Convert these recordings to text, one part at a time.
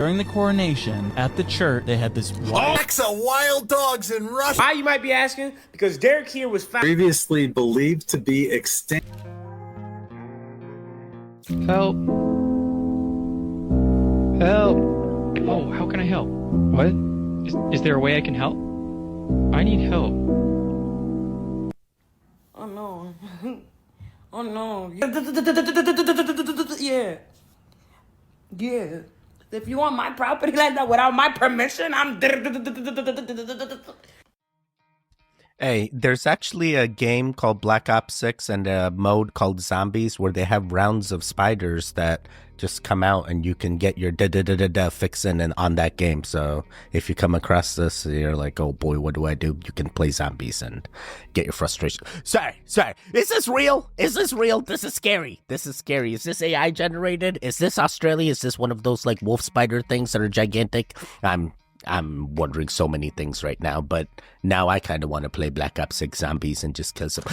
During the coronation at the church, they had this Packs of wild dogs in Russia. Why, you might be asking? Because Derek here was found Previously believed to be extinct. Help. Help. Oh, how can I help? What? Is there a way I can help? I need help. Oh no. Oh no. Yeah. Yeah. If you want my property like that without my permission, I'm... Hey, there's actually a game called Black Ops 6 and a mode called Zombies where they have rounds of spiders that just come out and you can get your fixin' and on that game. So if you come across this, you're like, oh boy, what do I do? You can play zombies and get your frustration. Sorry. Is this real? Is this real? This is scary. This is scary. Is this AI generated? Is this Australia? Is this one of those like wolf spider things that are gigantic? I'm wondering so many things right now, but now I kind of want to play Black Ops 6 Zombies and just kill some...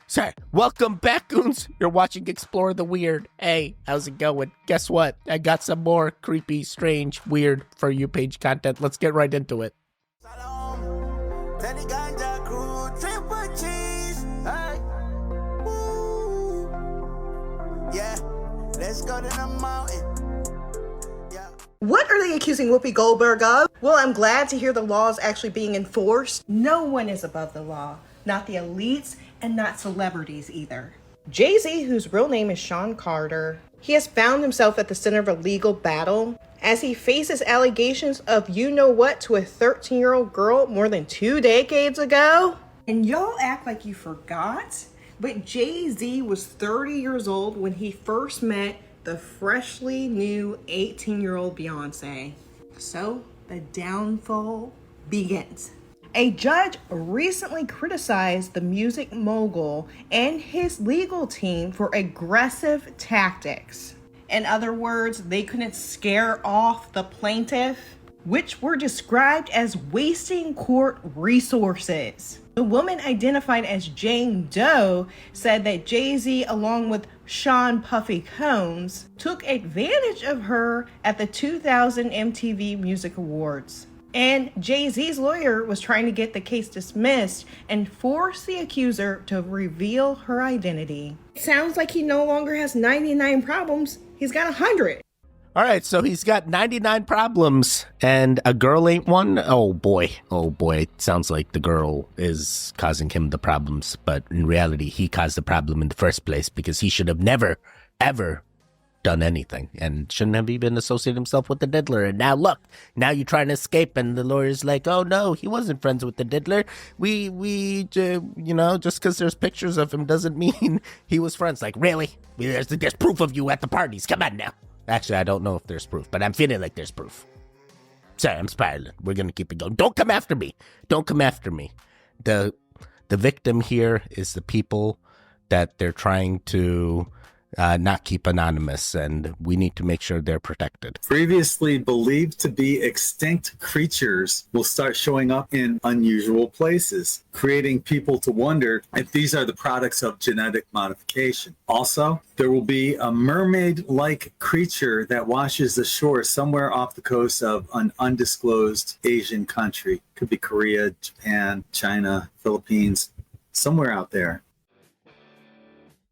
Sir, welcome back, goons. You're watching Explore the Weird. Hey, how's it going? Guess what? I got some more creepy, strange, weird For You page content. Let's get right into it. Yeah, let's go to the mountain. What are they accusing Whoopi Goldberg of? Well, I'm glad to hear the law is actually being enforced. No one is above the law, not the elites and not celebrities either. Jay-Z, whose real name is Sean Carter, he has found himself at the center of a legal battle as he faces allegations of you-know-what to a 13-year-old girl more than 2 decades ago. And y'all act like you forgot, but Jay-Z was 30 years old when he first met the freshly new 18-year-old Beyonce. So the downfall begins. A judge recently criticized the music mogul and his legal team for aggressive tactics. In other words, they couldn't scare off the plaintiff, which were described as wasting court resources. The woman identified as Jane Doe said that Jay-Z, along with Sean Puffy Combs, took advantage of her at the 2000 MTV Music Awards. And Jay-Z's lawyer was trying to get the case dismissed and force the accuser to reveal her identity. It sounds like he no longer has 99 problems. He's got 100. All right, so he's got 99 problems, and a girl ain't one? Oh boy. It sounds like the girl is causing him the problems, but in reality, he caused the problem in the first place because he should have never, ever done anything and shouldn't have even associated himself with the diddler. And now look, now you're trying to escape, and the lawyer's like, oh no, he wasn't friends with the diddler. We just because there's pictures of him doesn't mean he was friends. Like, really? There's proof of you at the parties. Come on now. Actually, I don't know if there's proof, but I'm feeling like there's proof. Sorry, I'm spiraling. We're going to keep it going. Don't come after me. The victim here is the people that they're trying to not keep anonymous, and we need to make sure they're protected. Previously believed to be extinct creatures will start showing up in unusual places, creating people to wonder if these are the products of genetic modification. Also, there will be a mermaid-like creature that washes ashore somewhere off the coast of an undisclosed Asian country. Could be Korea, Japan, China, Philippines, somewhere out there.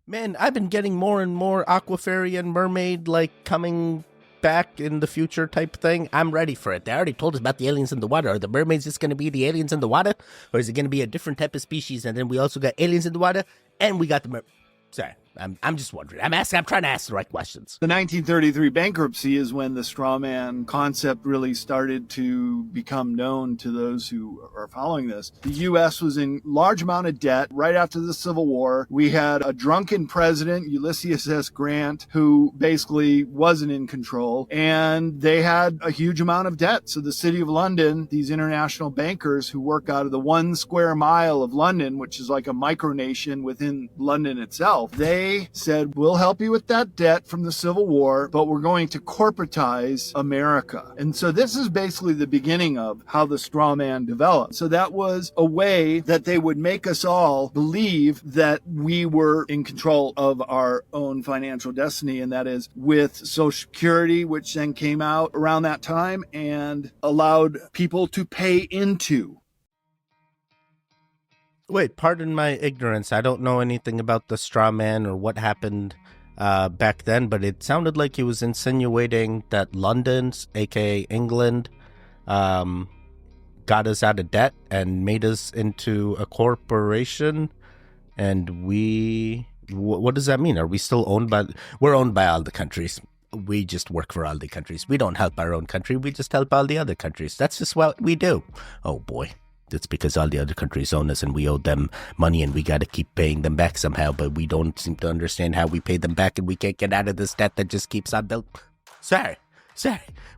Man, I've been getting more and more aquafarian mermaid, like, coming back in the future type thing. I'm ready for it. They already told us about the aliens in the water. Are the mermaids just going to be the aliens in the water? Or is it going to be a different type of species? And then we also got aliens in the water, and we got the Sorry, I'm just wondering. I'm trying to ask the right questions. The 1933 bankruptcy is when the straw man concept really started to become known to those who are following this. The U.S. was in large amount of debt right after the Civil War. We had a drunken president, Ulysses S. Grant, who basically wasn't in control, and they had a huge amount of debt. So the city of London, these international bankers who work out of the 1 square mile of London, which is like a micronation within London itself, they they said, we'll help you with that debt from the Civil War, but we're going to corporatize America. And so this is basically the beginning of how the straw man developed. So that was a way that they would make us all believe that we were in control of our own financial destiny, and that is with Social Security, which then came out around that time and allowed people to pay into. Wait, pardon my ignorance. I don't know anything about the straw man or what happened back then, but it sounded like he was insinuating that London's, aka England, got us out of debt and made us into a corporation. And what does that mean? Are we still owned by? We're owned by all the countries. We just work for all the countries. We don't help our own country. We just help all the other countries. That's just what we do. Oh boy. It's because all the other countries own us and we owe them money and we got to keep paying them back somehow, but we don't seem to understand how we pay them back and we can't get out of this debt that just keeps on building. Sorry,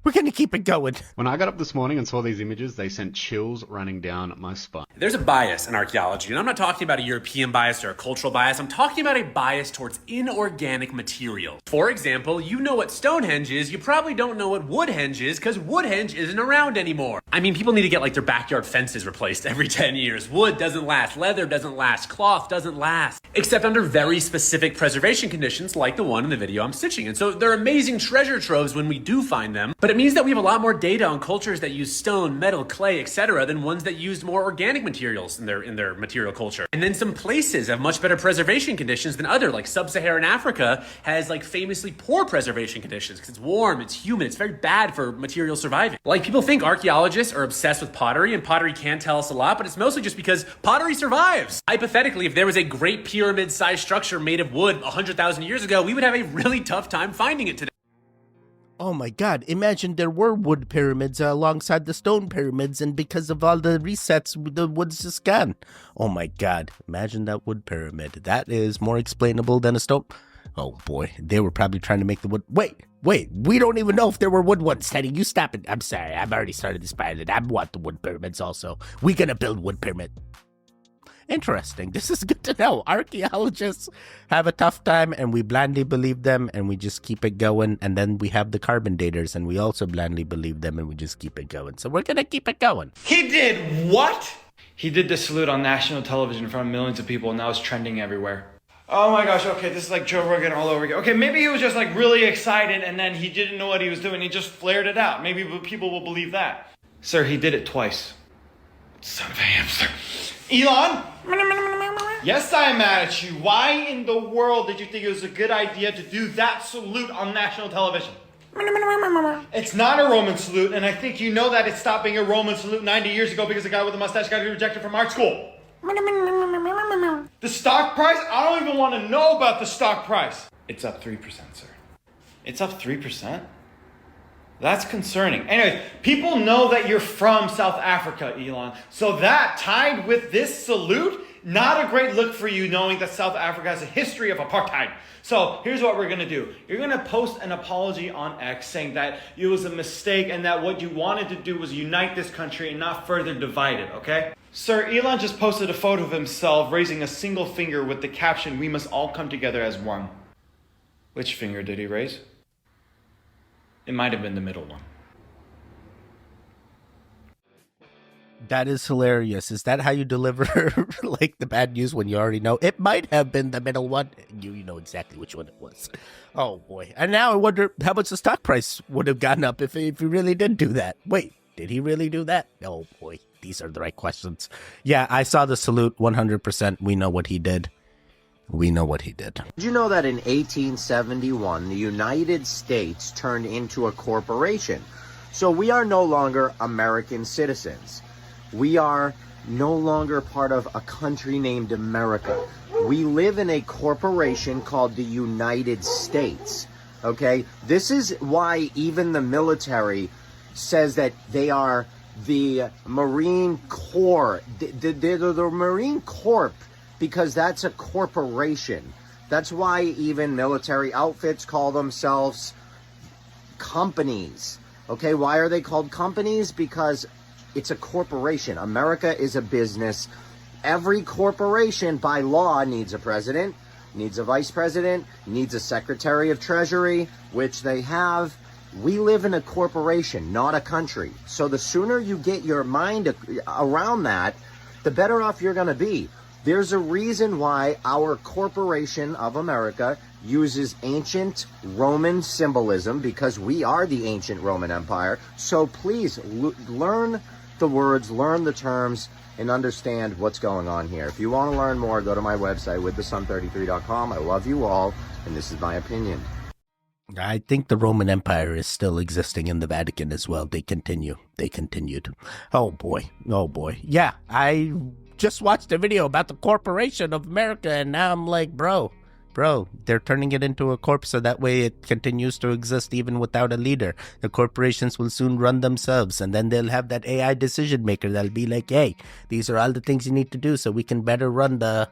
we're going to keep it going. When I got up this morning and saw these images, they sent chills running down my spine. There's a bias in archaeology, and I'm not talking about a European bias or a cultural bias. I'm talking about a bias towards inorganic materials. For example, you know what Stonehenge is, you probably don't know what Woodhenge is, because Woodhenge isn't around anymore. I mean, people need to get like their backyard fences replaced every 10 years. Wood doesn't last, leather doesn't last, cloth doesn't last, except under very specific preservation conditions like the one in the video I'm stitching. And so they're amazing treasure troves when we do find them, but it means that we have a lot more data on cultures that use stone, metal, clay, etc. than ones that used more organic materials in their material culture. And then some places have much better preservation conditions than other, like sub-Saharan Africa has like famously poor preservation conditions because it's warm, it's humid, it's very bad for material surviving. Like people think archaeologists are obsessed with pottery, and pottery can tell us a lot, but it's mostly just because pottery survives. Hypothetically, if there was a great pyramid-sized structure made of wood 100,000 years ago, we would have a really tough time finding it today. Oh my god, imagine there were wood pyramids alongside the stone pyramids, and because of all the resets, the wood's just gone. Oh my god, imagine that wood pyramid. That is more explainable than a stone. Oh boy, they were probably trying to make the wood. Wait, we don't even know if there were wood ones. Teddy, you stop it. I'm sorry, I've already started this pilot. I want the wood pyramids also. We're gonna build wood pyramid. Interesting. This is good to know. Archaeologists have a tough time and we blindly believe them and we just keep it going. And then we have the carbon daters and we also blindly believe them and we just keep it going. So we're going to keep it going. He did what? He did the salute on national television in front of millions of people and now it's trending everywhere. Oh my gosh, okay, this is like Joe Rogan all over again. Okay, maybe he was just like really excited and then he didn't know what he was doing. He just flared it out. Maybe people will believe that. Sir, he did it twice. Son of a hamster. Elon? Yes, I am mad at you. Why in the world did you think it was a good idea to do that salute on national television? It's not a Roman salute, and I think you know that it stopped being a Roman salute 90 years ago because the guy with the mustache got rejected from art school. The stock price? I don't even want to know about the stock price. It's up 3%, sir. It's up 3%? That's concerning. Anyways, people know that you're from South Africa, Elon. So that, tied with this salute, not a great look for you knowing that South Africa has a history of apartheid. So here's what we're going to do. You're going to post an apology on X saying that it was a mistake and that what you wanted to do was unite this country and not further divide it, okay? Sir, Elon just posted a photo of himself raising a single finger with the caption, "We must all come together as one." Which finger did he raise? It might have been the middle one. That is hilarious. Is that how you deliver like the bad news when you already know? It might have been the middle one. You know exactly which one it was. Oh boy. And now I wonder how much the stock price would have gone up if he really did do that. Wait, did he really do that? Oh boy. These are the right questions. Yeah, I saw the salute 100%. We know what he did. Did you know that in 1871, the United States turned into a corporation? So we are no longer American citizens. We are no longer part of a country named America. We live in a corporation called the United States. Okay? This is why even the military says that they are the Marine Corps. They're the Marine Corps. Because that's a corporation. That's why even military outfits call themselves companies. Okay, why are they called companies? Because it's a corporation. America is a business. Every corporation by law needs a president. needs a vice president, needs a secretary of treasury, which they have. We live in a corporation, not a country. So the sooner you get your mind around that, the better off you're going to be. There's a reason why our corporation of America uses ancient Roman symbolism, because we are the ancient Roman Empire. So please learn the words, learn the terms, and understand what's going on here. If you want to learn more, go to my website, withthesun33.com. I love you all, and this is my opinion. I think the Roman Empire is still existing in the Vatican as well. They continued. Oh boy. Yeah, I just watched a video about the Corporation of America, and now I'm like, bro, they're turning it into a corp so that way it continues to exist even without a leader. The corporations will soon run themselves, and then they'll have that AI decision maker that'll be like, hey, these are all the things you need to do so we can better run the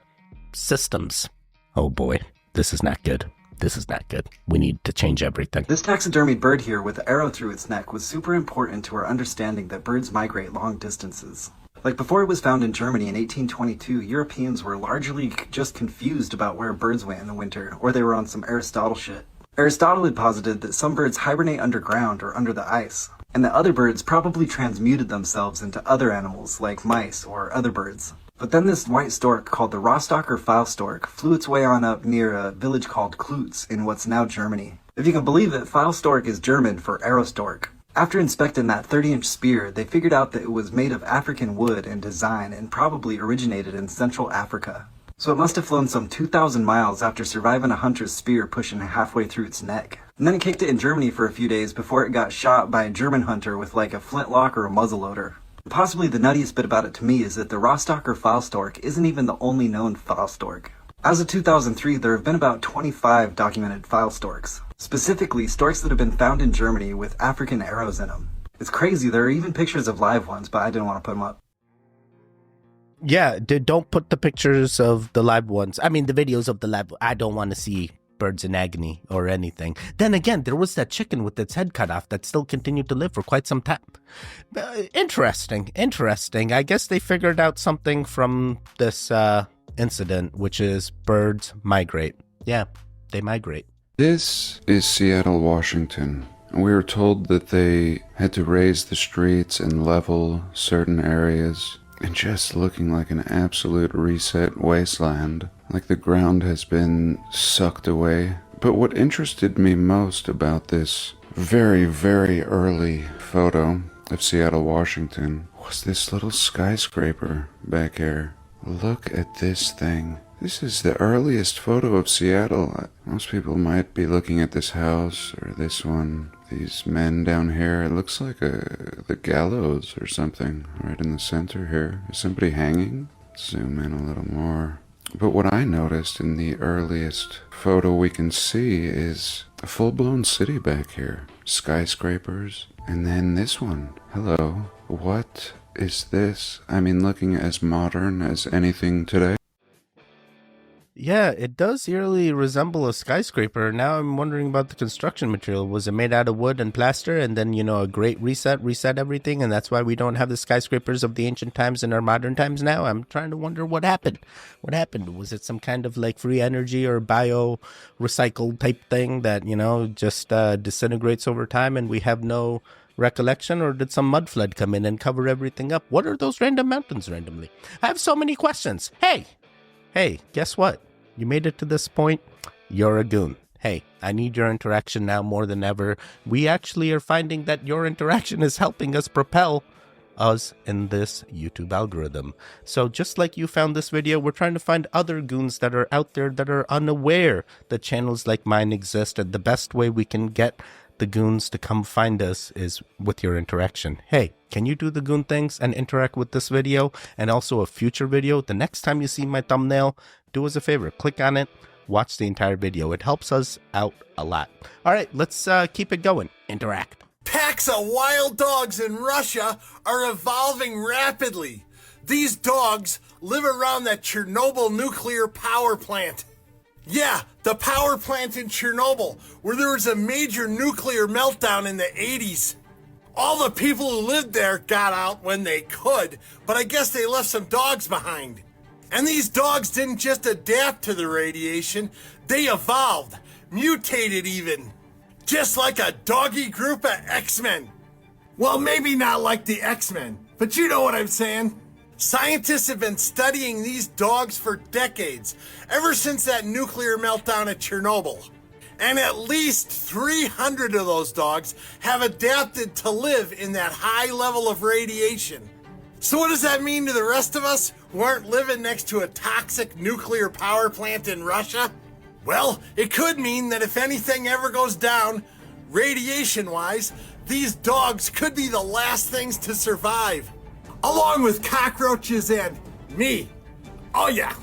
systems. Oh boy, this is not good. We need to change everything. This taxidermied bird here with the arrow through its neck was super important to our understanding that birds migrate long distances. Like before it was found in Germany in 1822, Europeans were largely just confused about where birds went in the winter, or they were on some Aristotle shit. Aristotle had posited that some birds hibernate underground or under the ice, and that other birds probably transmuted themselves into other animals like mice or other birds. But then this white stork called the Rostocker Pheistorch flew its way on up near a village called Klutz in what's now Germany. If you can believe it, Pheistorch is German for arrow stork. After inspecting that 30-inch spear, they figured out that it was made of African wood and design and probably originated in Central Africa. So it must have flown some 2,000 miles after surviving a hunter's spear pushing halfway through its neck. And then it kicked it in Germany for a few days before it got shot by a German hunter with like a flintlock or a muzzleloader. Possibly the nuttiest bit about it to me is that the Rostocker Pheistorch isn't even the only known Pheistorch. As of 2003, there have been about 25 documented Pheistorchs. Specifically, storks that have been found in Germany with African arrows in them. It's crazy, there are even pictures of live ones, but I didn't want to put them up. Yeah, don't put the pictures of the live ones. I mean, the videos of the live. I don't want to see birds in agony or anything. Then again, there was that chicken with its head cut off that still continued to live for quite some time. Interesting. I guess they figured out something from this incident, which is birds migrate. Yeah, they migrate. This is Seattle, Washington. We were told that they had to raise the streets and level certain areas, and just looking like an absolute reset wasteland, like the ground has been sucked away. But what interested me most about this very, very early photo of Seattle, Washington, was this little skyscraper back here. Look at this thing. This is the earliest photo of Seattle. Most people might be looking at this house or this one. These men down here, it looks like the gallows or something right in the center here. Is somebody hanging? Zoom in a little more. But what I noticed in the earliest photo we can see is a full-blown city back here. Skyscrapers. And then this one. Hello. What is this? I mean, looking as modern as anything today. Yeah, it does eerily resemble a skyscraper. Now I'm wondering about the construction material. Was it made out of wood and plaster and then, a great reset everything, and that's why we don't have the skyscrapers of the ancient times in our modern times now? I'm trying to wonder what happened. What happened? Was it some kind of like free energy or bio recycled type thing that, just disintegrates over time and we have no recollection, or did some mud flood come in and cover everything up? What are those random mountains randomly? I have so many questions. Hey, guess what? You made it to this point, you're a goon. Hey, I need your interaction now more than ever. We actually are finding that your interaction is helping us propel us in this YouTube algorithm. So just like you found this video, we're trying to find other goons that are out there that are unaware that channels like mine exist, and the best way we can get the goons to come find us is with your interaction. Hey, can you do the goon things and interact with this video and also a future video? The next time you see my thumbnail, do us a favor, click on it, watch the entire video. It helps us out a lot. All right, let's keep it going. Interact. Packs of wild dogs in Russia are evolving rapidly. These dogs live around that Chernobyl nuclear power plant. Yeah, the power plant in Chernobyl, where there was a major nuclear meltdown in the 80s. All the people who lived there got out when they could, but I guess they left some dogs behind. And these dogs didn't just adapt to the radiation, they evolved, mutated even. Just like a doggy group of X-Men. Well, maybe not like the X-Men, but you know what I'm saying. Scientists have been studying these dogs for decades, ever since that nuclear meltdown at Chernobyl. And at least 300 of those dogs have adapted to live in that high level of radiation. So what does that mean to the rest of us who aren't living next to a toxic nuclear power plant in Russia? Well, it could mean that if anything ever goes down, radiation-wise, these dogs could be the last things to survive. Along with cockroaches and me. Oh yeah.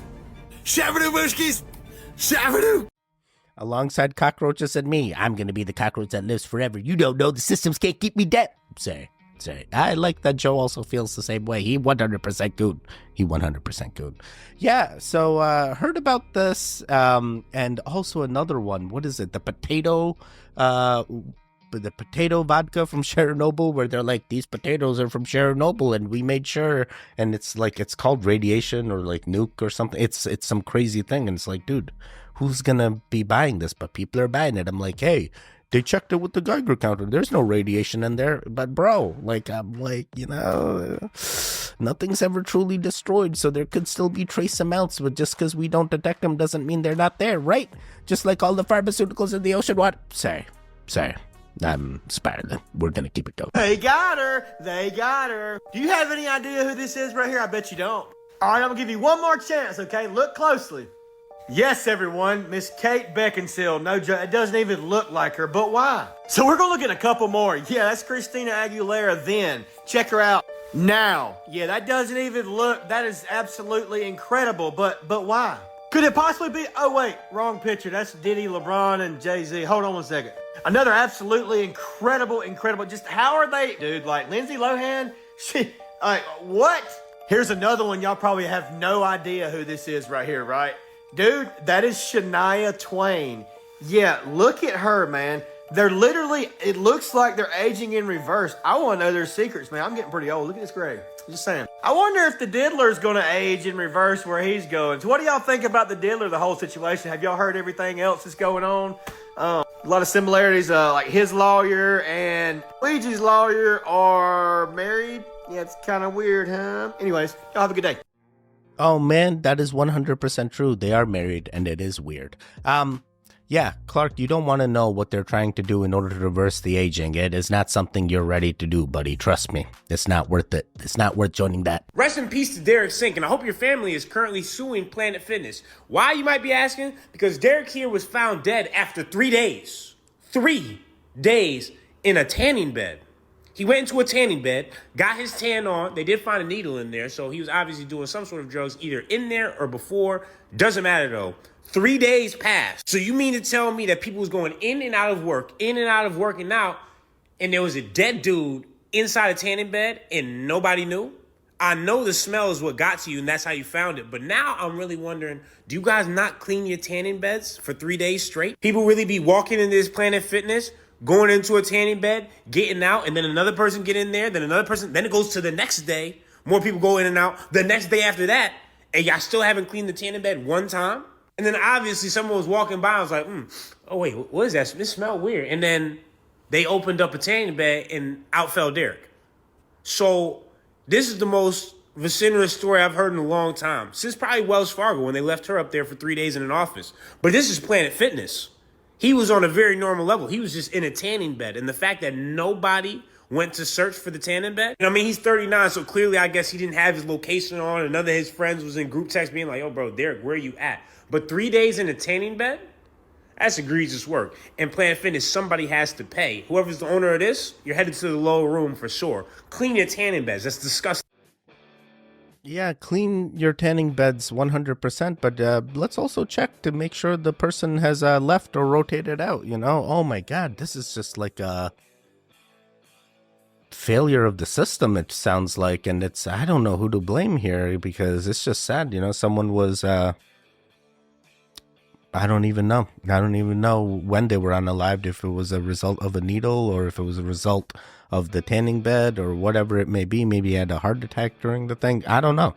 Shabadoo Bushkis! Shabadoo! Alongside cockroaches and me, I'm going to be the cockroach that lives forever. You don't know the systems can't keep me dead. Sorry. I like that Joe also feels the same way. He 100% good. He 100% good. Yeah, so heard about this, and also another one. What is it? The potato vodka from Chernobyl, where they're like, these potatoes are from Chernobyl, and we made sure, and it's like, it's called radiation or like nuke or something. It's some crazy thing, and it's like, dude, who's gonna be buying this? But people are buying it. I'm like, hey, they checked it with the Geiger counter. There's no radiation in there. But bro, like, I'm like, nothing's ever truly destroyed, so there could still be trace amounts, but just because we don't detect them doesn't mean they're not there, right? Just like all the pharmaceuticals in the ocean. What? Sorry. I'm spiraling. We're gonna keep it going. They got her. Do you have any idea who this is right here? I bet you don't. All right, I'm gonna give you one more chance, okay? Look closely. Yes, everyone, Miss Kate Beckinsale. No joke, it doesn't even look like her, but why? So we're gonna look at a couple more. Yeah, that's Christina Aguilera then. Check her out now. Yeah, that doesn't even look, that is absolutely incredible, but why? Could it possibly be, oh wait, wrong picture. That's Diddy, LeBron, and Jay-Z. Hold on one second. Another absolutely incredible, just how are they, dude, like Lindsay Lohan, what? Here's another one, y'all probably have no idea who this is right here, right? Dude, that is Shania Twain. Yeah, look at her, man. They're literally, it looks like they're aging in reverse. I want to know their secrets, man. I'm getting pretty old. Look at this gray. Just saying. I wonder if the Diddler's going to age in reverse where he's going. So what do y'all think about the Diddler, the whole situation? Have y'all heard everything else that's going on? A lot of similarities, like his lawyer and Luigi's lawyer are married. Yeah, it's kind of weird, huh? Anyways, y'all have a good day. Oh man, that is 100% true. They are married, and it is weird. Yeah, Clark, you don't want to know what they're trying to do in order to reverse the aging. It is not something you're ready to do, buddy. Trust me. It's not worth it. It's not worth joining that. Rest in peace to Derek Sink, and I hope your family is currently suing Planet Fitness. Why, you might be asking? Because Derek here was found dead after 3 days. 3 days in a tanning bed. He went into a tanning bed, got his tan on. They did find a needle in there, so he was obviously doing some sort of drugs either in there or before. Doesn't matter, though. 3 days passed. So you mean to tell me that people was going in and out of work, working out, and there was a dead dude inside a tanning bed and nobody knew? I know the smell is what got to you and that's how you found it. But now I'm really wondering, do you guys not clean your tanning beds for 3 days straight? People really be walking in this Planet Fitness, going into a tanning bed, getting out, and then another person get in there, then another person, then it goes to the next day. More people go in and out the next day after that, and y'all still haven't cleaned the tanning bed one time? And then obviously someone was walking by and was like, oh wait, what is that? This smells weird. And then they opened up a tanning bed and out fell Derek. So this is the most vociferous story I've heard in a long time. Since probably Wells Fargo when they left her up there for 3 days in an office. But this is Planet Fitness. He was on a very normal level. He was just in a tanning bed. And the fact that nobody went to search for the tanning bed. I mean, he's 39, so clearly I guess he didn't have his location on. And none of his friends was in group text being like, yo, bro, Derek, where are you at? But 3 days in a tanning bed? That's egregious work. And Planet Fitness, somebody has to pay. Whoever's the owner of this, you're headed to the lower room for sure. Clean your tanning beds. That's disgusting. Yeah, clean your tanning beds 100%, but let's also check to make sure the person has left or rotated out, you know? Oh my God, this is just like a failure of the system, it sounds like, and it's, I don't know who to blame here because it's just sad, you know? Someone was, I don't even know when they were unalived, if it was a result of a needle or if it was a result of the tanning bed or whatever it may be. Maybe he had a heart attack during the thing. I don't know,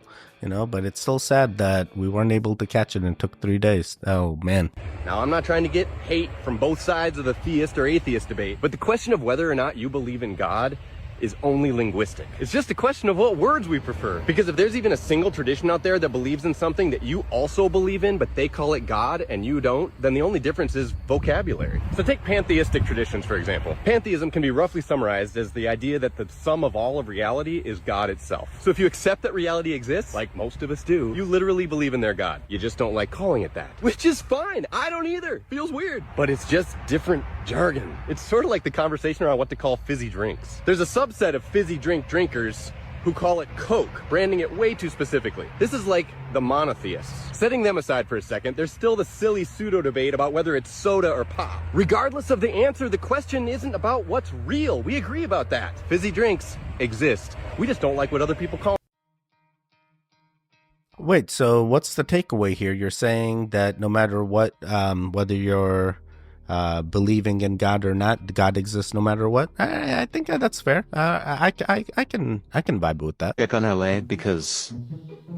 but it's still sad that we weren't able to catch it and it took 3 days. Oh, man. Now, I'm not trying to get hate from both sides of the theist or atheist debate, but the question of whether or not you believe in God is only linguistic. It's just a question of what words we prefer. Because if there's even a single tradition out there that believes in something that you also believe in, but they call it God and you don't, then the only difference is vocabulary. So take pantheistic traditions, for example. Pantheism can be roughly summarized as the idea that the sum of all of reality is God itself. So if you accept that reality exists, like most of us do, you literally believe in their God. You just don't like calling it that. Which is fine. I don't either. Feels weird. But it's just different jargon. It's sort of like the conversation around what to call fizzy drinks. There's a subset of fizzy drink drinkers who call it Coke, branding it way too specifically. This is like the monotheists. Setting them aside for a second, there's still the silly pseudo debate about whether it's soda or pop. Regardless of the answer, the question isn't about what's real. We agree about that. Fizzy drinks exist. We just don't like what other people call. Wait, so what's the takeaway here? You're saying that no matter what, whether you're believing in God or not, God exists no matter what. I think that's fair. I can vibe with that. Check on LA because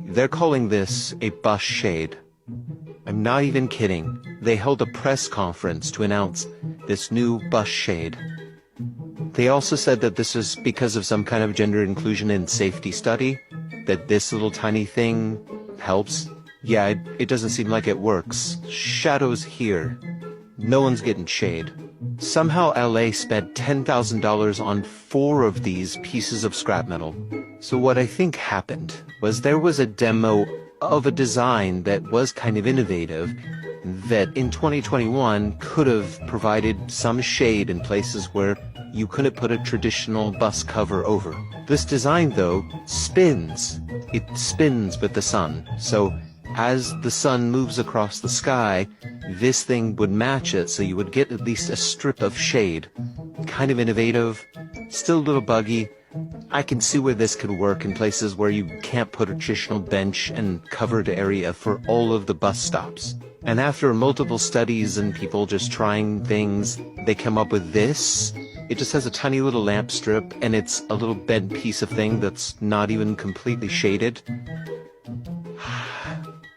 they're calling this a bus shade. I'm not even kidding. They held a press conference to announce this new bus shade. They also said that this is because of some kind of gender inclusion and safety study, that this little tiny thing helps. Yeah, it doesn't seem like it works. Shadows here. No one's getting shade. Somehow LA spent $10,000 on 4 of these pieces of scrap metal. So what I think happened was there was a demo of a design that was kind of innovative that in 2021 could have provided some shade in places where you couldn't put a traditional bus cover over. This design, though, spins. It spins with the sun. So as the sun moves across the sky, this thing would match it, so you would get at least a strip of shade. Kind of innovative, still a little buggy. I can see where this could work in places where you can't put a traditional bench and covered area for all of the bus stops. And after multiple studies and people just trying things, they come up with this. It just has a tiny little lamp strip, and it's a little bent piece of thing that's not even completely shaded.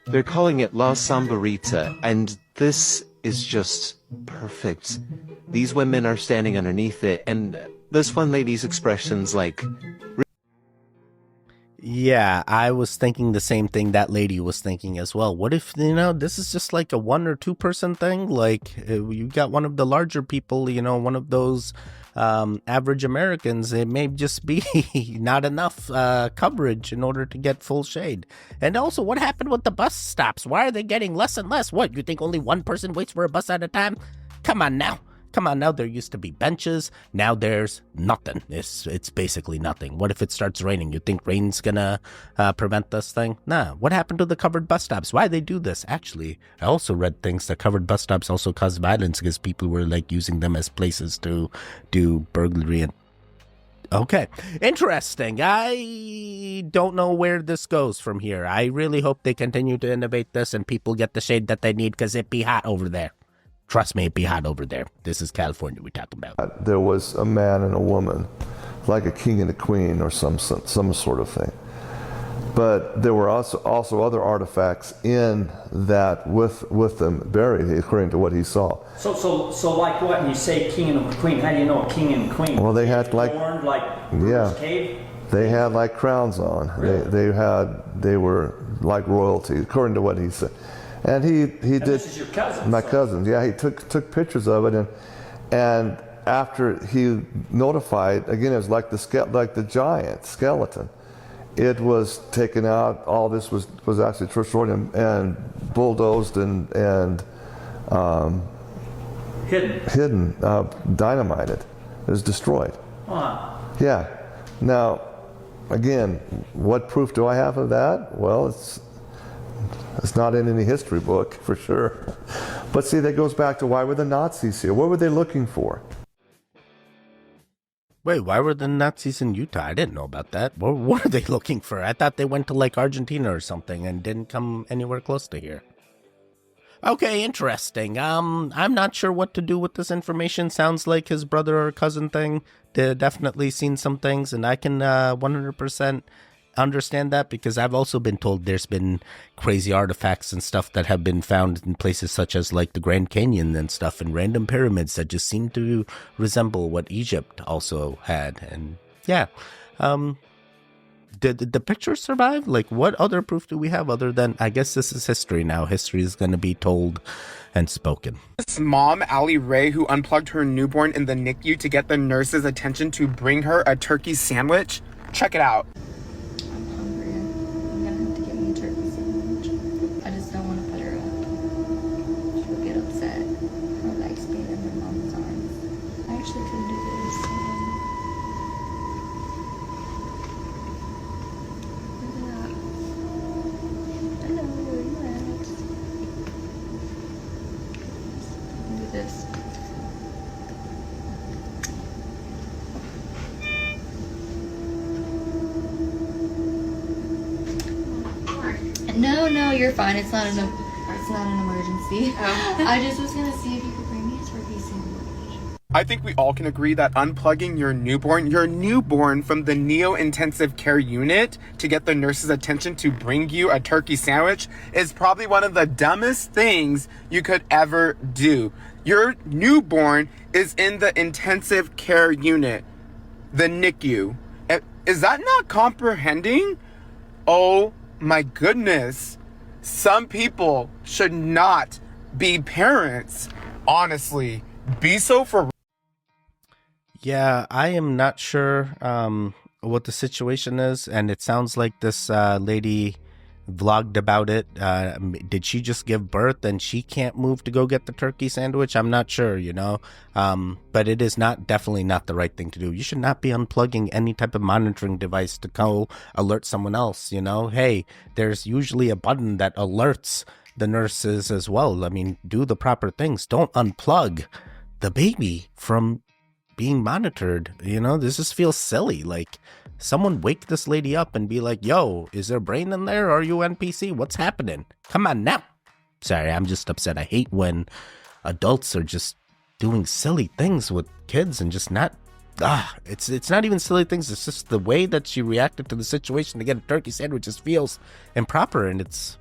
They're calling it La Sambarita, and this is just perfect. These women are standing underneath it, and this one lady's expressions like... Yeah, I was thinking the same thing that lady was thinking as well. What if, this is just like a 1 or 2 person thing? Like, you got one of the larger people, one of those average Americans, it may just be not enough coverage in order to get full shade. And also, what happened with the bus stops? Why are they getting less and less? What, you think only one person waits for a bus at a time? Come on now. There used to be benches. Now there's nothing. It's basically nothing. What if it starts raining? You think rain's gonna prevent this thing? Nah. What happened to the covered bus stops? Why they do this? Actually, I also read things that covered bus stops also cause violence because people were like using them as places to do burglary and... Okay, interesting. I don't know where this goes from here. I really hope they continue to innovate this and people get the shade that they need because it be hot over there. Trust me, it'd be hot over there. This is California we're talking about. There was a man and a woman, like a king and a queen or some sort of thing. But there were also other artifacts in that with them buried, according to what he saw. So like what? When you say king and a queen, how do you know a king and a queen? Well, they had like cave? They had like crowns on. Really? They were like royalty, according to what he said. And he did. This is your cousin. My cousin, yeah. He took pictures of it, and after he notified, again, it was like the giant skeleton. It was taken out. All this was actually destroyed and bulldozed and hidden, dynamited. It was destroyed. Wow. Yeah. Now, again, what proof do I have of that? Well, it's not in any history book, for sure. But see, that goes back to why were the Nazis here? What were they looking for? Wait, why were the Nazis in Utah? I didn't know about that. What are they looking for? I thought they went to like Argentina or something and didn't come anywhere close to here. Okay, interesting. I'm not sure what to do with this information. Sounds like his brother or cousin thing. They definitely seen some things, and I can 100% understand that, because I've also been told there's been crazy artifacts and stuff that have been found in places such as like the Grand Canyon and stuff, and random pyramids that just seem to resemble what Egypt also had. And yeah, did the pictures survive? Like, what other proof do we have other than, I guess this is history now. History is going to be told and spoken. This mom, Allie Ray, who unplugged her newborn in the NICU to get the nurse's attention to bring her a turkey sandwich. Check it out. I'm hungry. I'm gonna have to get me a turkey sandwich. I just don't want to put her up. She'll get upset. Her likes being in her mom's arms. I actually couldn't do this. Hello, where you at? Do this. No, you're fine. It's not an emergency. Oh. I just was gonna see if you could bring me a turkey sandwich. I think we all can agree that unplugging your newborn from the neo-intensive care unit to get the nurse's attention to bring you a turkey sandwich is probably one of the dumbest things you could ever do. Your newborn is in the intensive care unit, the NICU. Is that not comprehending? Oh my goodness. Some people should not be parents. Honestly, be so for. Yeah, I am not sure what the situation is, and it sounds like this lady vlogged about it. Did she just give birth and she can't move to go get the turkey sandwich? I'm not sure, but it is definitely not the right thing to do. You should not be unplugging any type of monitoring device to go alert someone else. Hey, there's usually a button that alerts the nurses as well. I mean, do the proper things. Don't unplug the baby from being monitored. This just feels silly. Like, someone wake this lady up and be like, yo, is there brain in there? Are you NPC? What's happening? Come on now. Sorry, I'm just upset. I hate when adults are just doing silly things with kids and just not. It's not even silly things. It's just the way that she reacted to the situation to get a turkey sandwich just feels improper, and it's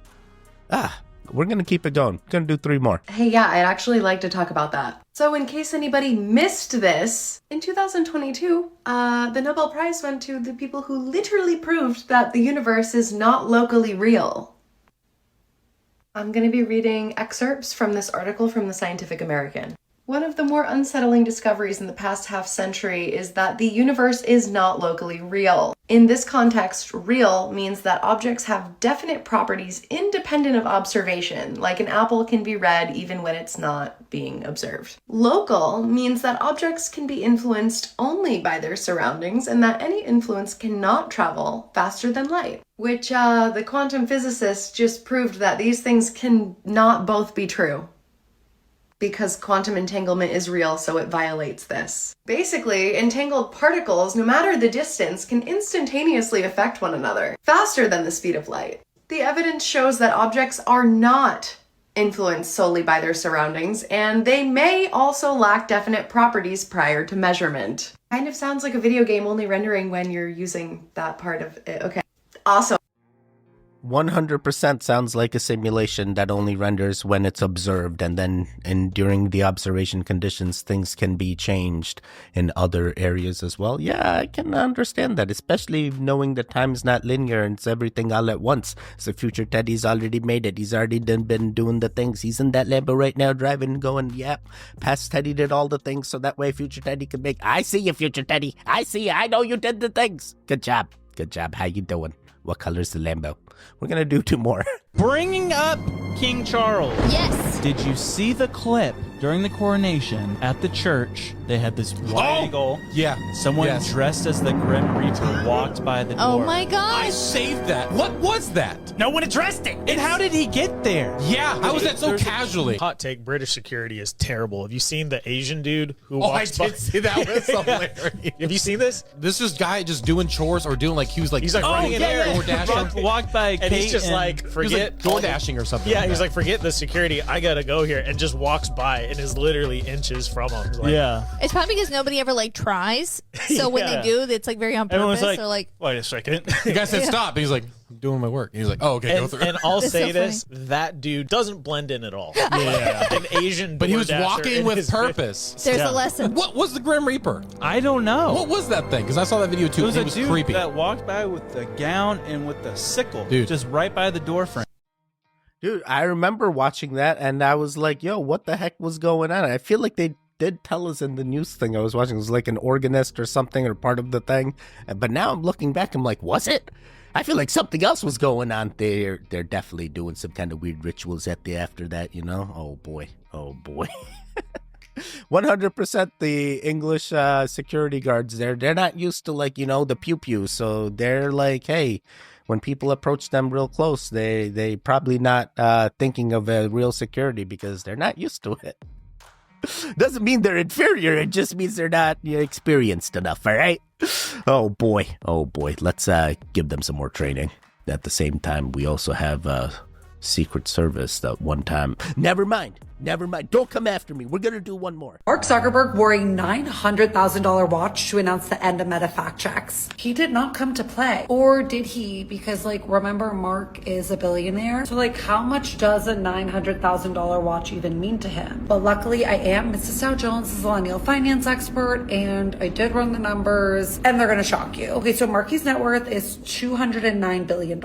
we're gonna keep it going. We're gonna do 3 more. Hey, yeah, I'd actually like to talk about that. So in case anybody missed this, in 2022, the Nobel Prize went to the people who literally proved that the universe is not locally real. I'm going to be reading excerpts from this article from the Scientific American. One of the more unsettling discoveries in the past half century is that the universe is not locally real. In this context, real means that objects have definite properties independent of observation, like an apple can be read even when it's not being observed. Local means that objects can be influenced only by their surroundings and that any influence cannot travel faster than light. Which the quantum physicists just proved that these things can not both be true. Because quantum entanglement is real, so it violates this. Basically, entangled particles, no matter the distance, can instantaneously affect one another, faster than the speed of light. The evidence shows that objects are not influenced solely by their surroundings, and they may also lack definite properties prior to measurement. Kind of sounds like a video game only rendering when you're using that part of it. Okay, awesome. 100% sounds like a simulation that only renders when it's observed, and then during the observation conditions, things can be changed in other areas as well. Yeah, I can understand that, especially knowing that time's not linear and it's everything all at once. So future Teddy's already made it. He's already been doing the things. He's in that Lambo right now driving, going, yep, past Teddy did all the things, so that way future Teddy can make, I see you, future Teddy. I see you. I know you did the things. Good job. Good job. How you doing? What color's the Lambo? We're going to do 2 more. Bringing up King Charles. Yes. Did you see the clip during the coronation at the church, they had this wide eagle. Yeah. Someone dressed as the Grim Reaper walked by the door. Oh my gosh. I saved that. What was that? No one addressed it. And how did he get there? Yeah, how was that so casually? Hot take, British security is terrible. Have you seen the Asian dude who Oh, I walks by? did see that. Was hilarious. Have you seen this? This is guy just doing chores or doing like he was like running in there. DoorDashing. Walked by And Kate he's just like, forget he was like DoorDashing or something. Yeah, like he's that. like, forget the security. I gotta go here, and just walks by and is literally inches from him. Like, It's probably because nobody ever like tries. So when they do, it's like very on Everyone's purpose. like, or like, wait a second. The guy said stop. And he's like, I'm doing my work. And he's like, oh, okay, go through. And I'll That's say so this: that dude doesn't blend in at all. Yeah. An Asian, But he was DoorDasher walking in with his- purpose. there's a lesson. What was the Grim Reaper? I don't know. What was that thing? Because I saw that video too. It was It a was dude creepy. that walked by with the gown and with the sickle, Dude. just right by the door frame. Dude, I remember watching that and I was like, yo, what the heck was going on? I feel like they did tell us in the news thing I was watching. It was like an organist or something or part of the thing. But now I'm looking back, I'm like, was it? I feel like something else was going on. They're definitely doing some kind of weird rituals after that, you know? Oh boy. 100% the English security guards they're not used to like, you know, the pew-pew. So they're like, hey, when people approach them real close, they probably not thinking of real security because they're not used to it. Doesn't mean they're inferior. It just means they're not experienced enough. All right. Oh boy. Let's give them some more training. At the same time, we also have Secret Service that one time. Never mind. Don't come after me. We're going to do one more. Mark Zuckerberg wore a $900,000 watch to announce the end of Meta fact checks. He did not come to play. Or did he? Because, remember, Mark is a billionaire. So, how much does a $900,000 watch even mean to him? But luckily, I am Mrs. Dow Jones' millennial finance expert, and I did run the numbers, and they're going to shock you. Okay, so Marky's net worth is $209 billion,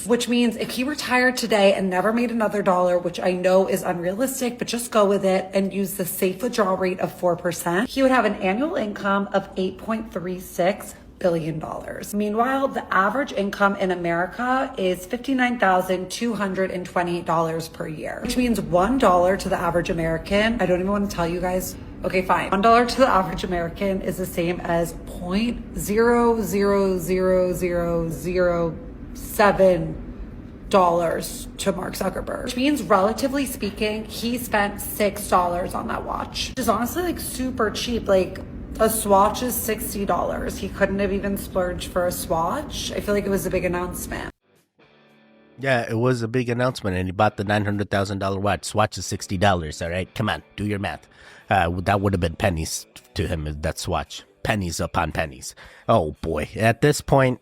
which means if he retired today and never made another dollar, which I know is unrealistic, but just go with it and use the safe withdrawal rate of 4%, he would have an annual income of $8.36 billion. Meanwhile, the average income in America is $59,228 per year, which means $1 to the average American. I don't even want to tell you guys. Okay, fine. $1 to the average American is the same as $0.000007 to Mark Zuckerberg, which means, relatively speaking, he spent $6 on that watch, which is honestly super cheap. A swatch is $60. He couldn't have even splurged for a swatch. I feel like it was a big announcement. Yeah, it was a big announcement, and he bought the $900,000 watch. Swatch is $60. All right, come on, do your math. That would have been pennies to him. That swatch, pennies upon pennies. Oh boy, at this point.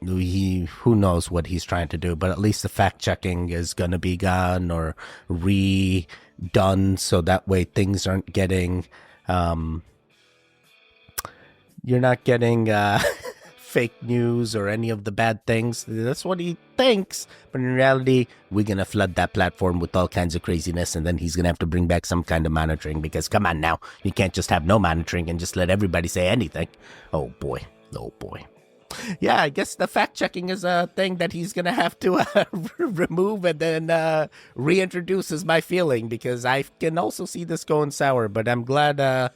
Who knows what he's trying to do, but at least the fact checking is going to be gone or redone, so that way things aren't getting you're not getting fake news or any of the bad things. That's what he thinks, but in reality we're going to flood that platform with all kinds of craziness, and then he's going to have to bring back some kind of monitoring, because come on now, you can't just have no monitoring and just let everybody say anything. Oh boy. Yeah, I guess the fact-checking is a thing that he's going to have to remove and then reintroduce, is my feeling, because I can also see this going sour, but I'm glad that,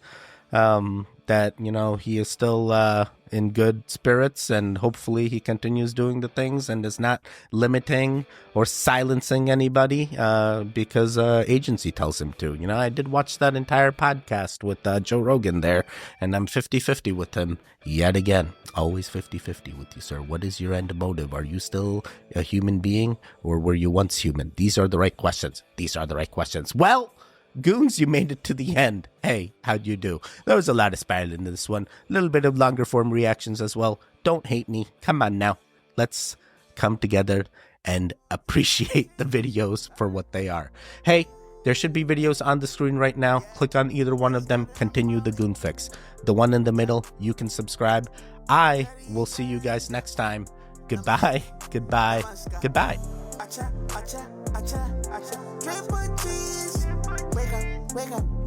he is still in good spirits, and hopefully he continues doing the things and is not limiting or silencing anybody because agency tells him to. I did watch that entire podcast with Joe Rogan there, and I'm 50-50 with him yet again. Always 50-50 with you, sir. What is your end motive? Are you still a human being, or were you once human? These are the right questions. Well, goons, you made it to the end. Hey, how'd you do? There was a lot of spiraling into this one. A little bit of longer form reactions as well. Don't hate me. Come on now. Let's come together and appreciate the videos for what they are. Hey, there should be videos on the screen right now. Click on either one of them. Continue the goon fix. The one in the middle, you can subscribe. I will see you guys next time. Goodbye. Wake up.